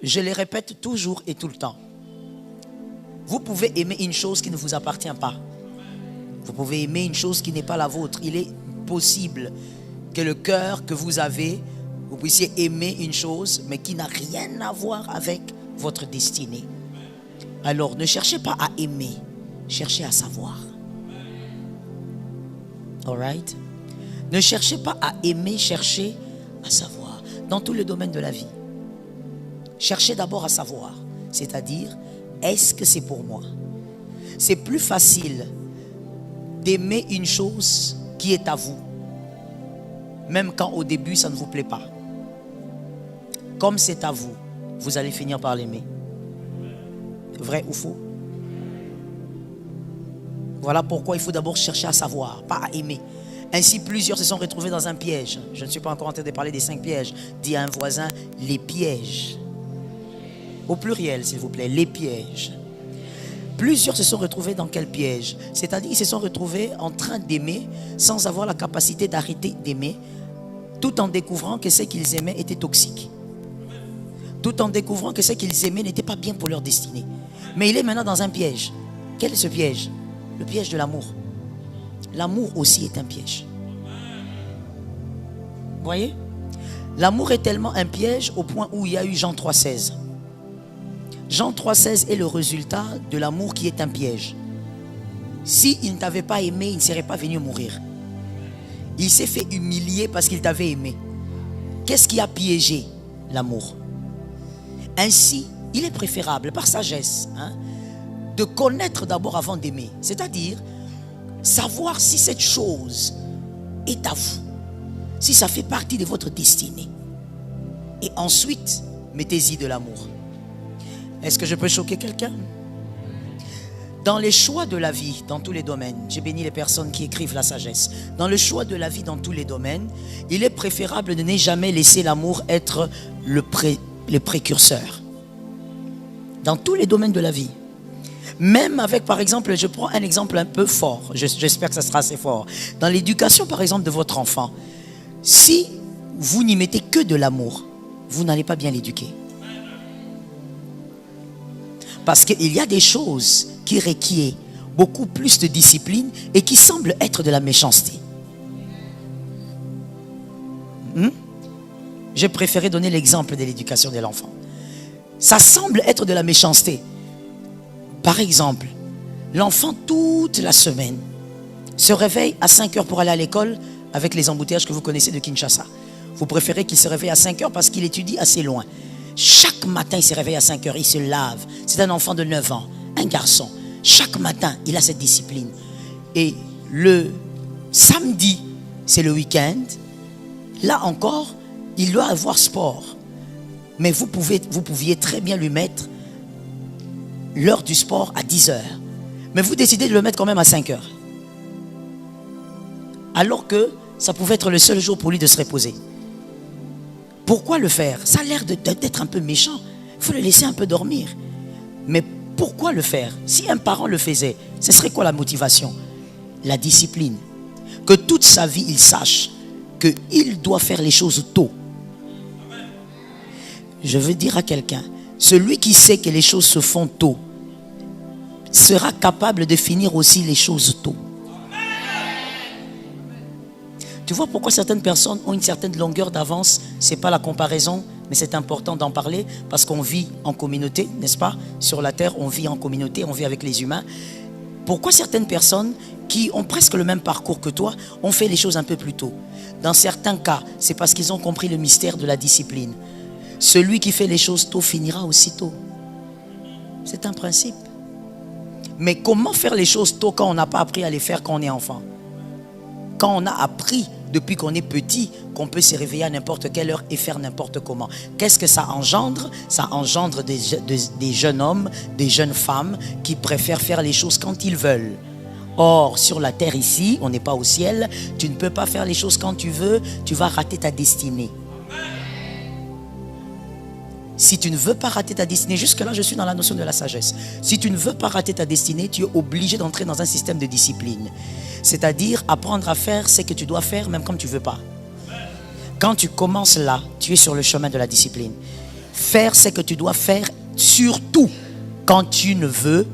je les répète toujours et tout le temps. Vous pouvez aimer une chose qui ne vous appartient pas. Vous pouvez aimer une chose qui n'est pas la vôtre. Il est possible que le cœur que vous avez, vous puissiez aimer une chose, mais qui n'a rien à voir avec votre destinée. Alors, ne cherchez pas à aimer, cherchez à savoir. Alright? Ne cherchez pas à aimer, cherchez à savoir. Dans tous les domaines de la vie. Cherchez d'abord à savoir. C'est-à-dire, est-ce que c'est pour moi? C'est plus facile d'aimer une chose qui est à vous, même quand au début ça ne vous plaît pas. Comme c'est à vous, vous allez finir par l'aimer. Vrai ou faux? Voilà pourquoi il faut d'abord chercher à savoir, pas à aimer. Ainsi, plusieurs se sont retrouvés dans un piège. Je ne suis pas encore en train de parler des 5 pièges. Dis à un voisin, les pièges. Au pluriel, s'il vous plaît, les pièges. Plusieurs se sont retrouvés dans quel piège? C'est-à-dire qu'ils se sont retrouvés en train d'aimer sans avoir la capacité d'arrêter d'aimer, tout en découvrant que ce qu'ils aimaient était toxique. Tout en découvrant que ce qu'ils aimaient n'était pas bien pour leur destinée. Mais il est maintenant dans un piège. Quel est ce piège? Le piège de l'amour. L'amour aussi est un piège. Vous voyez? L'amour est tellement un piège au point où il y a eu Jean 3,16. Jean 3,16 est le résultat de l'amour qui est un piège. S'il ne t'avait pas aimé, il ne serait pas venu mourir. Il s'est fait humilier parce qu'il t'avait aimé. Qu'est-ce qui a piégé l'amour? Ainsi, il est préférable, par sagesse, de connaître d'abord avant d'aimer. C'est-à-dire, savoir si cette chose est à vous, si ça fait partie de votre destinée. Et ensuite, mettez-y de l'amour. Est-ce que je peux choquer quelqu'un? Dans les choix de la vie, dans tous les domaines, j'ai béni les personnes qui écrivent la sagesse. Dans le choix de la vie, dans tous les domaines, il est préférable de ne jamais laisser l'amour être le précurseur. Dans tous les domaines de la vie. Même avec, par exemple, je prends un exemple un peu fort. J'espère que ça sera assez fort. Dans l'éducation, par exemple, de votre enfant, si vous n'y mettez que de l'amour, vous n'allez pas bien l'éduquer. Parce qu'il y a des choses qui requièrent beaucoup plus de discipline et qui semblent être de la méchanceté. J'ai préféré donner l'exemple de l'éducation de l'enfant. Ça semble être de la méchanceté. Par exemple, l'enfant toute la semaine se réveille à 5 heures pour aller à l'école avec les embouteillages que vous connaissez de Kinshasa. Vous préférez qu'il se réveille à 5 heures parce qu'il étudie assez loin. Chaque matin, il se réveille à 5 heures, il se lave. C'est un enfant de 9 ans, un garçon. Chaque matin, il a cette discipline. Et le samedi, c'est le week-end. Là encore, il doit avoir sport. Mais vous pouviez très bien lui mettre l'heure du sport à 10 heures. Mais vous décidez de le mettre quand même à 5 heures. Alors que ça pouvait être le seul jour pour lui de se reposer. Pourquoi le faire? Ça a l'air d'être un peu méchant. Il faut le laisser un peu dormir. Mais pourquoi le faire? Si un parent le faisait, ce serait quoi la motivation? La discipline. Que toute sa vie, il sache qu'il doit faire les choses tôt. Je veux dire à quelqu'un, celui qui sait que les choses se font tôt sera capable de finir aussi les choses tôt. Tu vois pourquoi certaines personnes ont une certaine longueur d'avance? Ce n'est pas la comparaison, mais c'est important d'en parler parce qu'on vit en communauté, n'est-ce pas? Sur la terre, on vit en communauté, on vit avec les humains. Pourquoi certaines personnes qui ont presque le même parcours que toi ont fait les choses un peu plus tôt? Dans certains cas, c'est parce qu'ils ont compris le mystère de la discipline. Celui qui fait les choses tôt finira aussi tôt. C'est un principe. Mais comment faire les choses tôt quand on n'a pas appris à les faire quand on est enfant? Quand on a appris depuis qu'on est petit qu'on peut se réveiller à n'importe quelle heure et faire n'importe comment. Qu'est-ce que ça engendre? Ça engendre des jeunes hommes, des jeunes femmes qui préfèrent faire les choses quand ils veulent. Or, sur la terre ici, on n'est pas au ciel, tu ne peux pas faire les choses quand tu veux, tu vas rater ta destinée. Si tu ne veux pas rater ta destinée, jusque-là, je suis dans la notion de la sagesse. Si tu ne veux pas rater ta destinée, tu es obligé d'entrer dans un système de discipline. C'est-à-dire apprendre à faire ce que tu dois faire, même quand tu ne veux pas. Quand tu commences là, tu es sur le chemin de la discipline. faire ce que tu dois faire, surtout quand tu ne veux